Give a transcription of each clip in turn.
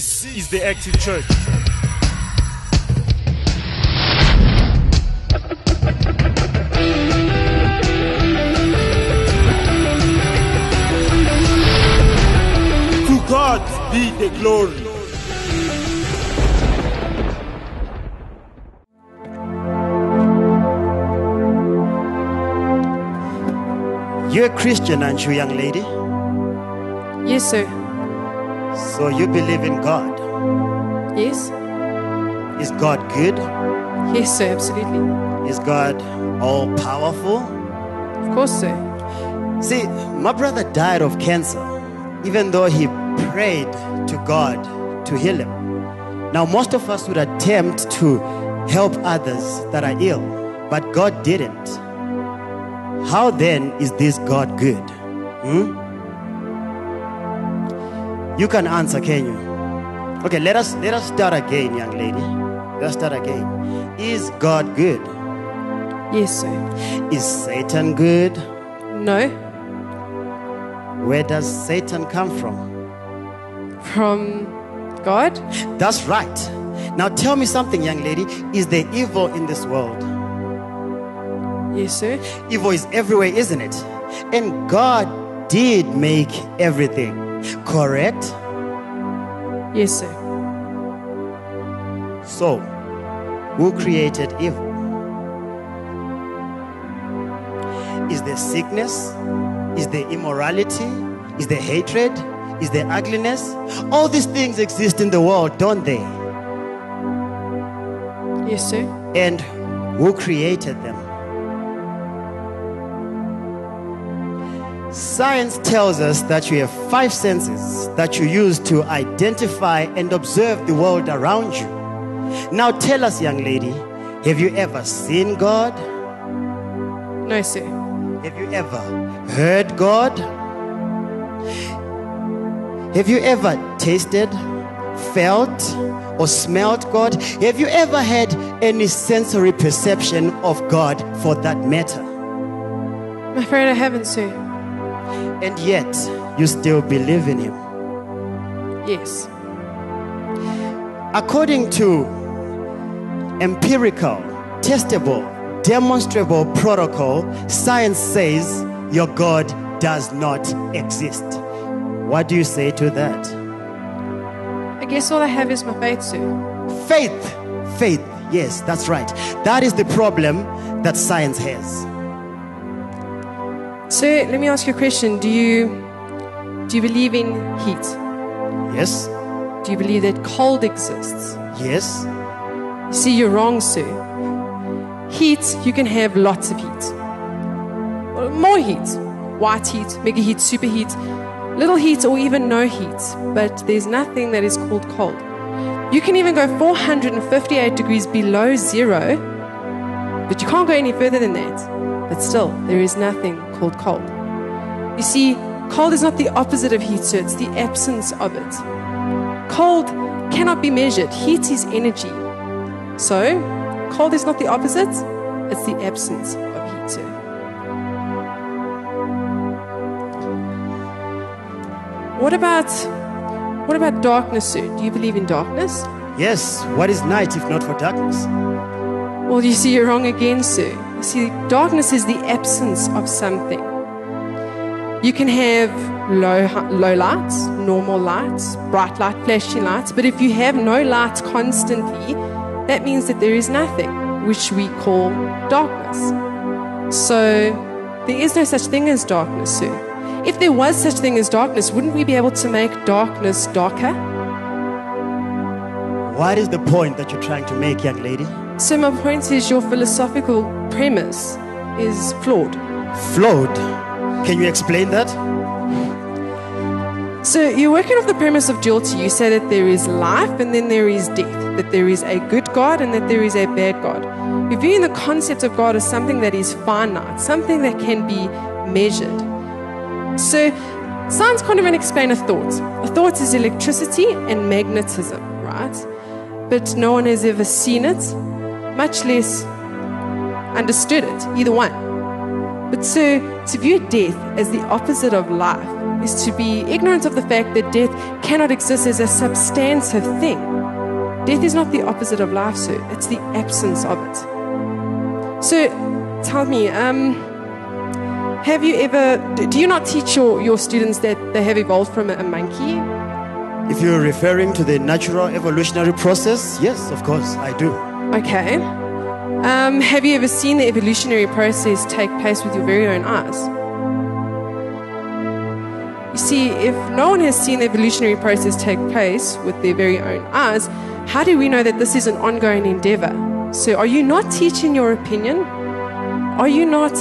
This is the Active Church. To God be the glory. You're a Christian, aren't you, young lady? Yes, sir. So you believe in God. Yes? Is God good? Yes, sir, absolutely. Is God all powerful? Of course, sir. See, my brother died of cancer, even though he prayed to God to heal him. Now, most of us would attempt to help others that are ill, but God didn't. How then is this God good? You can answer, can you? Okay, let us start again, young lady. Let's start again. Is God good? Yes, sir. Is Satan good? No. Where does Satan come from? From God? That's right. Now tell me something, young lady. Is there evil in this world? Yes, sir. Evil is everywhere, isn't it? And God did make everything, correct? Yes, sir. So, who created evil? Is there sickness? Is there immorality? Is there hatred? Is there ugliness? All these things exist in the world, don't they? Yes, sir. And who created them? Science tells us that you have 5 senses that you use to identify and observe the world around you. Now tell us, young lady, have you ever seen God? No, sir. Have you ever heard God? Have you ever tasted, felt, or smelled God? Have you ever had any sensory perception of God for that matter? I'm afraid I haven't, sir. And yet, you still believe in Him. Yes. According to empirical, testable, demonstrable protocol, science says your God does not exist. What do you say to that? I guess all I have is my faith, sir. Faith, yes, that's right. That is the problem that science has. Sir, let me ask you a question. Do you believe in heat? Yes, Do you believe that cold exists? yes. You see, you're wrong, sir. Heat, you can have lots of heat. More heat. White heat, mega heat, super heat, little heat, or even no heat. But there's nothing that is called cold. You can even go 458 degrees below zero, but you can't go any further than that. But still, there is nothing called cold. You see, cold is not the opposite of heat, sir. It's the absence of it. Cold cannot be measured. Heat is energy. So, cold is not the opposite. It's the absence of heat, sir. What about darkness, sir? Do you believe in darkness? Yes, what is night if not for darkness? Well, you see, you're wrong again, sir. You see, darkness is the absence of something. You can have low lights, normal lights, bright light, flashing lights, but if you have no light constantly, that means that there is nothing, which we call darkness. So, there is no such thing as darkness, sir. If there was such thing as darkness, wouldn't we be able to make darkness darker? What is the point that you're trying to make, young lady? So my point is your philosophical premise is flawed. Flawed? Can you explain that? So you're working off the premise of duality. You say that there is life and then there is death, that there is a good God and that there is a bad God. You're viewing the concept of God as something that is finite, something that can be measured. So science can't even explain a thought. A thought is electricity and magnetism, right? But no one has ever seen it, much less understood it, either one. But sir, to view death as the opposite of life is to be ignorant of the fact that death cannot exist as a substantive thing. Death is not the opposite of life, sir. It's the absence of it. So, tell me, have you ever, do you not teach your students that they have evolved from a monkey? If you're referring to the natural evolutionary process, yes, of course, I do. Okay. Have you ever seen the evolutionary process take place with your very own eyes? You see, if no one has seen the evolutionary process take place with their very own eyes, how do we know that this is an ongoing endeavor? So are you not teaching your opinion? Are you not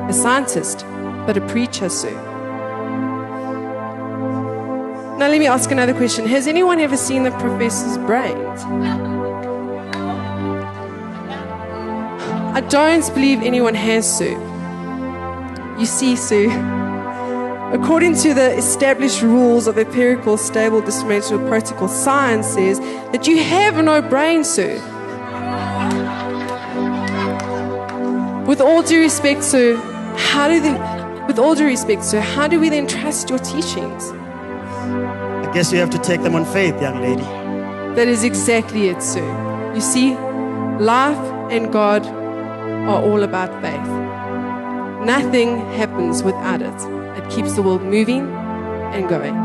a scientist, but a preacher, sir? Now let me ask another question. Has anyone ever seen the professor's brains? I don't believe anyone has, sir. You see, sir, according to the established rules of empirical, stable, discriminational protocol, science says that you have no brain, sir. With all due respect, sir, how do we then trust your teachings? I guess you have to take them on faith, young lady. That is exactly it, sir. You see, life and God are all about faith. Nothing happens without it. It keeps the world moving and going.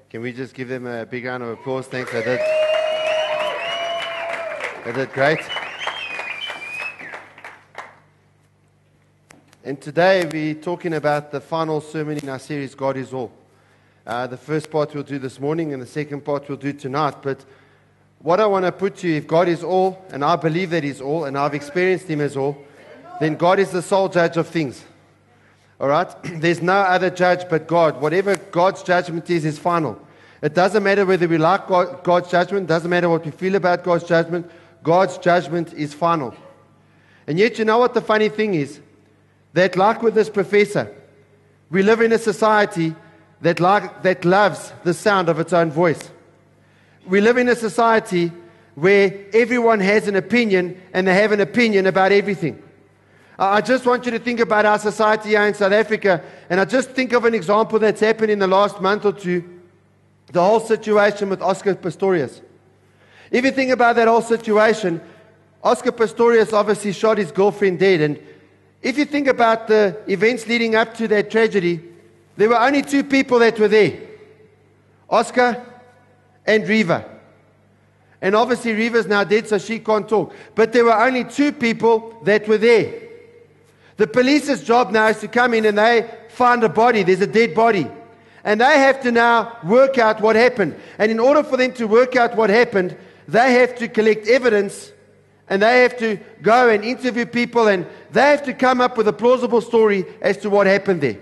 Can we just give them a big round of applause? Thanks, they did great. And today we're talking about the final sermon in our series, God is All. The first part we'll do this morning and the second part we'll do tonight. But what I want to put to you, if God is all, and I believe that He's all, and I've experienced Him as all, then God is the sole judge of things. All right? There's no other judge but God. Whatever God's judgment is final. It doesn't matter whether we like God's judgment. It doesn't matter what we feel about God's judgment. God's judgment is final. And yet, you know what the funny thing is? That like with this professor, we live in a society that loves the sound of its own voice. We live in a society where everyone has an opinion, and they have an opinion about everything. I just want you to think about our society here in South Africa, and I just think of an example that's happened in the last month or two, the whole situation with Oscar Pistorius. If you think about that whole situation, Oscar Pistorius obviously shot his girlfriend dead, and if you think about the events leading up to that tragedy, there were only two people that were there, Oscar and Reva. And obviously Reva's now dead, so she can't talk. But there were only two people that were there. The police's job now is to come in and they find a body. There's a dead body. And they have to now work out what happened. And in order for them to work out what happened, they have to collect evidence, and they have to go and interview people, and they have to come up with a plausible story as to what happened there.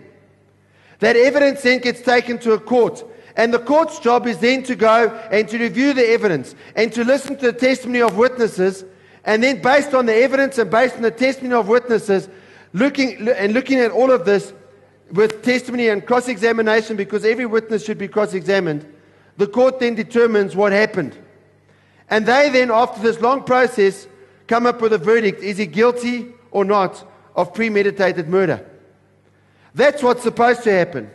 That evidence then gets taken to a court. And the court's job is then to go and to review the evidence and to listen to the testimony of witnesses. And then based on the evidence and based on the testimony of witnesses, looking at all of this with testimony and cross-examination, because every witness should be cross-examined, the court then determines what happened. And they then, after this long process, come up with a verdict. Is he guilty or not of premeditated murder? That's what's supposed to happen.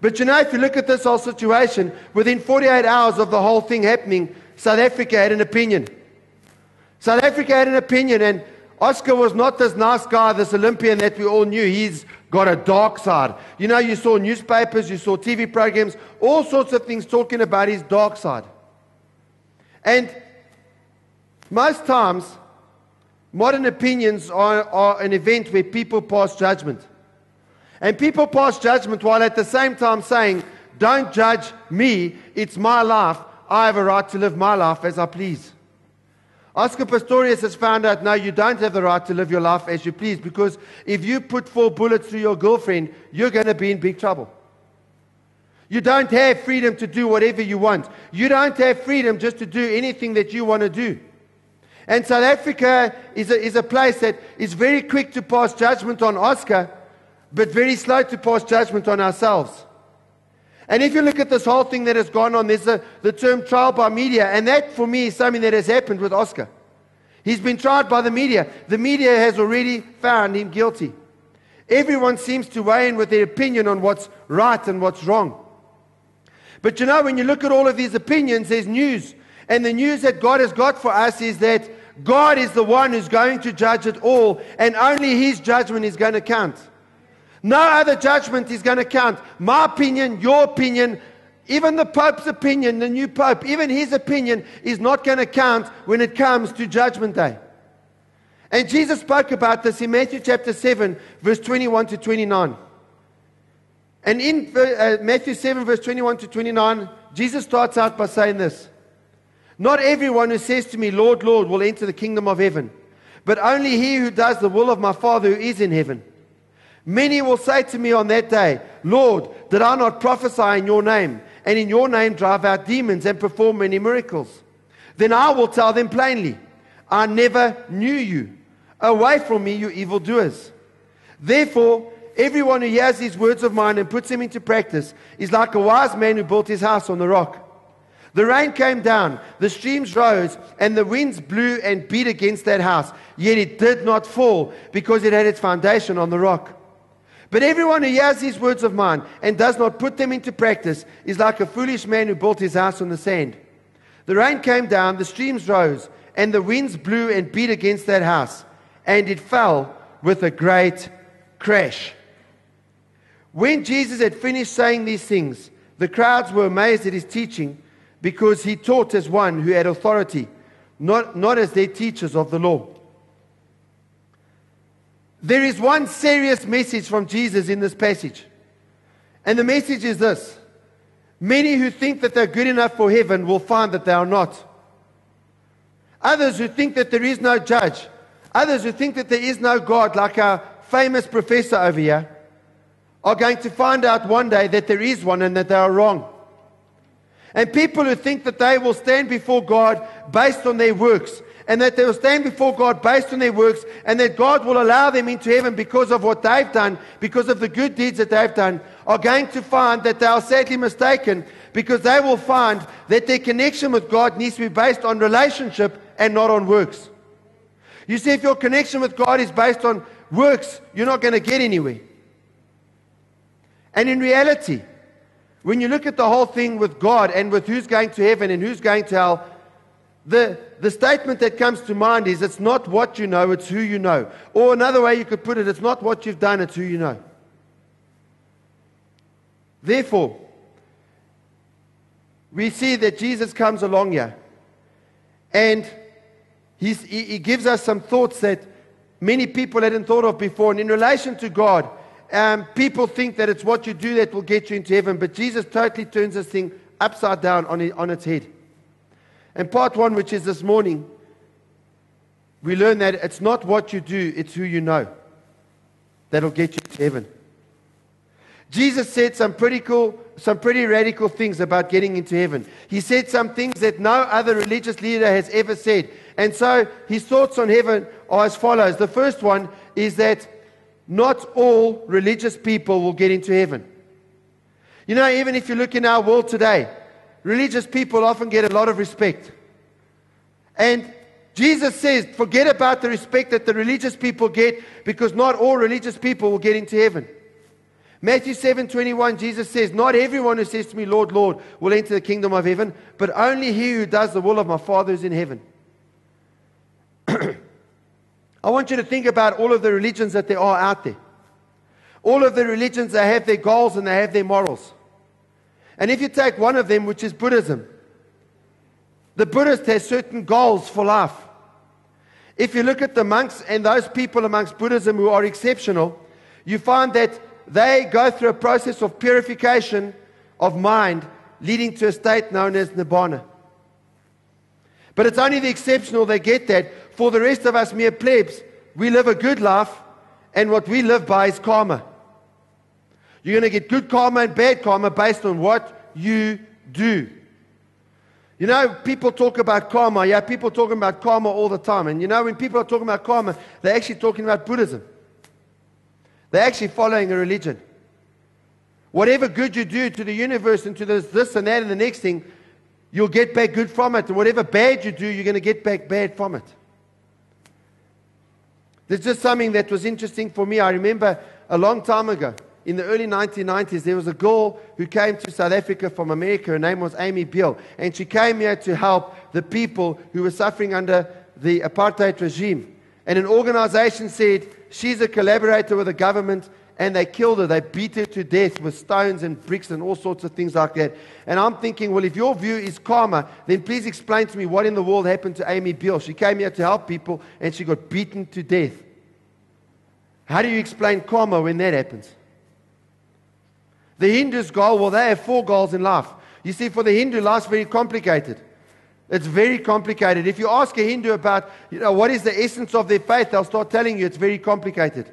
But you know, if you look at this whole situation, within 48 hours of the whole thing happening, South Africa had an opinion. South Africa had an opinion, and Oscar was not this nice guy, this Olympian that we all knew. He's got a dark side. You know, you saw newspapers, you saw TV programs, all sorts of things talking about his dark side. And most times, modern opinions are an event where people pass judgment. And people pass judgment while at the same time saying, don't judge me, it's my life, I have a right to live my life as I please. Oscar Pistorius has found out, no, you don't have the right to live your life as you please, because if you put 4 bullets through your girlfriend, you're going to be in big trouble. You don't have freedom to do whatever you want. You don't have freedom just to do anything that you want to do. And South Africa is a place that is very quick to pass judgment on Oscar, but very slow to pass judgment on ourselves. And if you look at this whole thing that has gone on, there's the term trial by media, and that for me is something that has happened with Oscar. He's been tried by the media. The media has already found him guilty. Everyone seems to weigh in with their opinion on what's right and what's wrong. But you know, when you look at all of these opinions, there's news. And the news that God has got for us is that God is the one who's going to judge it all, and only His judgment is going to count. No other judgment is going to count. My opinion, your opinion, even the Pope's opinion, the new Pope, even his opinion is not going to count when it comes to Judgment Day. And Jesus spoke about this in Matthew chapter 7, verse 21 to 29. And in Matthew 7, verse 21 to 29, Jesus starts out by saying this: "Not everyone who says to me, 'Lord, Lord,' will enter the kingdom of heaven, but only he who does the will of my Father who is in heaven. Many will say to me on that day, 'Lord, did I not prophesy in your name, and in your name drive out demons and perform many miracles?' Then I will tell them plainly, 'I never knew you. Away from me, you evildoers.' Therefore, everyone who hears these words of mine and puts them into practice is like a wise man who built his house on the rock. The rain came down, the streams rose, and the winds blew and beat against that house. Yet it did not fall, because it had its foundation on the rock. But everyone who hears these words of mine and does not put them into practice is like a foolish man who built his house on the sand. The rain came down, the streams rose, and the winds blew and beat against that house, and it fell with a great crash." When Jesus had finished saying these things, the crowds were amazed at his teaching, because he taught as one who had authority, not as their teachers of the law. There is one serious message from Jesus in this passage. And the message is this: many who think that they're good enough for heaven will find that they are not. Others who think that there is no judge, others who think that there is no God, like our famous professor over here, are going to find out one day that there is one and that they are wrong. And people who think that they will stand before God based on their works, and that they will stand before God based on their works, and that God will allow them into heaven because of what they've done, because of the good deeds that they've done, are going to find that they are sadly mistaken, because they will find that their connection with God needs to be based on relationship and not on works. You see, if your connection with God is based on works, you're not going to get anywhere. And in reality, when you look at the whole thing with God and with who's going to heaven and who's going to hell, the statement that comes to mind is, it's not what you know, it's who you know. Or another way you could put it, it's not what you've done, it's who you know. Therefore, we see that Jesus comes along here, and he gives us some thoughts that many people hadn't thought of before. And in relation to God, people think that it's what you do that will get you into heaven, but Jesus totally turns this thing upside down on its head. And part one, which is this morning, we learn that it's not what you do, it's who you know that'll get you to heaven. Jesus said some pretty radical things about getting into heaven. He said some things that no other religious leader has ever said. And so his thoughts on heaven are as follows. The first one is that not all religious people will get into heaven. You know, even if you look in our world today, religious people often get a lot of respect. And Jesus says, forget about the respect that the religious people get, because not all religious people will get into heaven. Matthew 7:21, Jesus says, not everyone who says to me, Lord, Lord, will enter the kingdom of heaven, but only he who does the will of my Father who is in heaven. I want you to think about all of the religions that there are out there. All of the religions, they have their goals and they have their morals. And if you take one of them, which is Buddhism, the Buddhist has certain goals for life. If you look at the monks and those people amongst Buddhism who are exceptional, you find that they go through a process of purification of mind, leading to a state known as Nibbana. But it's only the exceptional that get that. For the rest of us mere plebs, we live a good life, and what we live by is karma. You're going to get good karma and bad karma based on what you do. You know, people talk about karma. Yeah, people talking about karma all the time. And you know, when people are talking about karma, they're actually talking about Buddhism. They're actually following a religion. Whatever good you do to the universe and to this and that and the next thing, you'll get back good from it. And whatever bad you do, you're going to get back bad from it. There's just something that was interesting for me. I remember a long time ago, in the early 1990s, there was a girl who came to South Africa from America. Her name was Amy Beale. And she came here to help the people who were suffering under the apartheid regime. And an organization said, she's a collaborator with the government, and they killed her. They beat her to death with stones and bricks and all sorts of things like that. And I'm thinking, well, if your view is karma, then please explain to me what in the world happened to Amy Beale. She came here to help people, and she got beaten to death. How do you explain karma when that happens? The Hindus' goal, well, they have 4 goals in life. You see, for the Hindu, life's very complicated. It's very complicated. If you ask a Hindu about, what is the essence of their faith, they'll start telling you it's very complicated.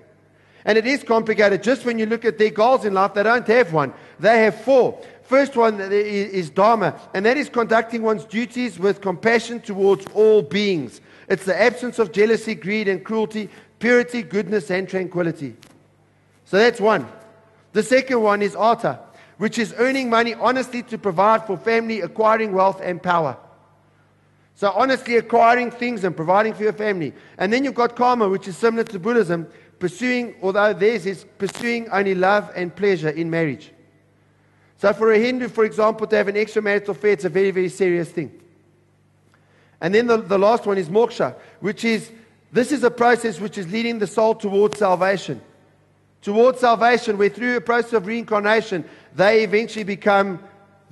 And it is complicated. Just when you look at their goals in life, they don't have one. They have 4. First one is Dharma, and that is conducting one's duties with compassion towards all beings. It's the absence of jealousy, greed, and cruelty, purity, goodness, and tranquility. So that's one. The second one is Artha, which is earning money honestly to provide for family, acquiring wealth and power. So honestly acquiring things and providing for your family. And then you've got Karma, which is similar to Buddhism, although theirs is pursuing only love and pleasure in marriage. So for a Hindu, for example, to have an extramarital affair, it's a very, very serious thing. And then the last one is Moksha, this is a process which is leading the soul towards salvation. Towards salvation, where through a process of reincarnation, they eventually become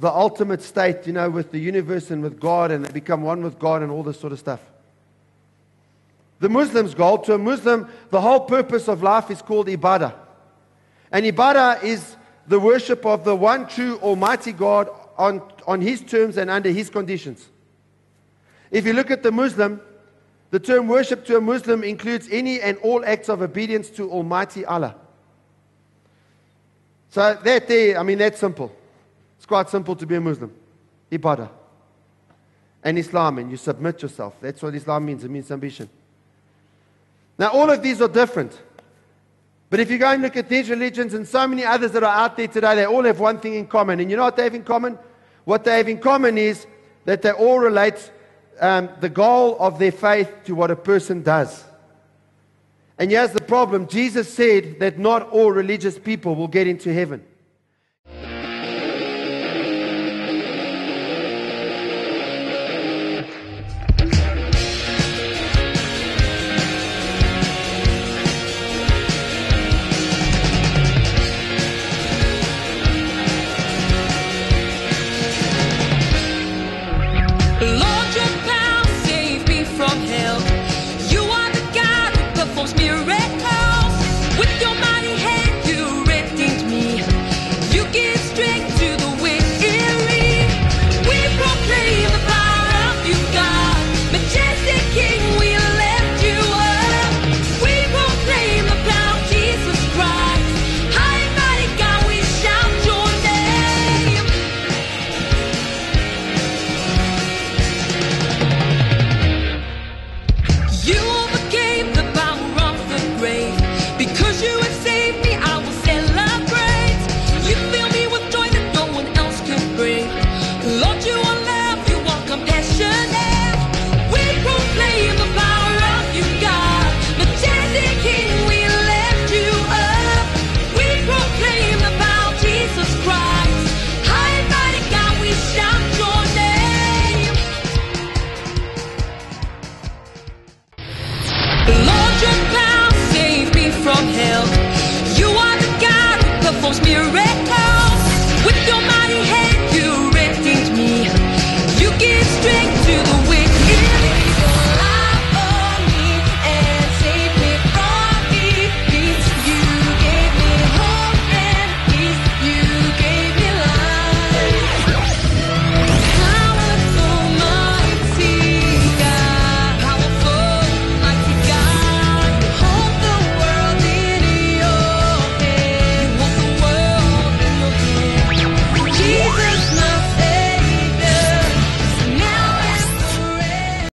the ultimate state, with the universe and with God, and they become one with God and all this sort of stuff. The Muslim's goal, to a Muslim, the whole purpose of life is called ibadah. And ibadah is the worship of the one true Almighty God on His terms and under His conditions. If you look at the Muslim, the term worship to a Muslim includes any and all acts of obedience to Almighty Allah. So that's simple. It's quite simple to be a Muslim. Ibadah. And Islam, and you submit yourself. That's what Islam means. It means submission. Now, all of these are different. But if you go and look at these religions and so many others that are out there today, they all have one thing in common. And you know what they have in common? What they have in common is that they all relate the goal of their faith to what a person does. And here's the problem. Jesus said that not all religious people will get into heaven. From hell, you are the God who performs miracles.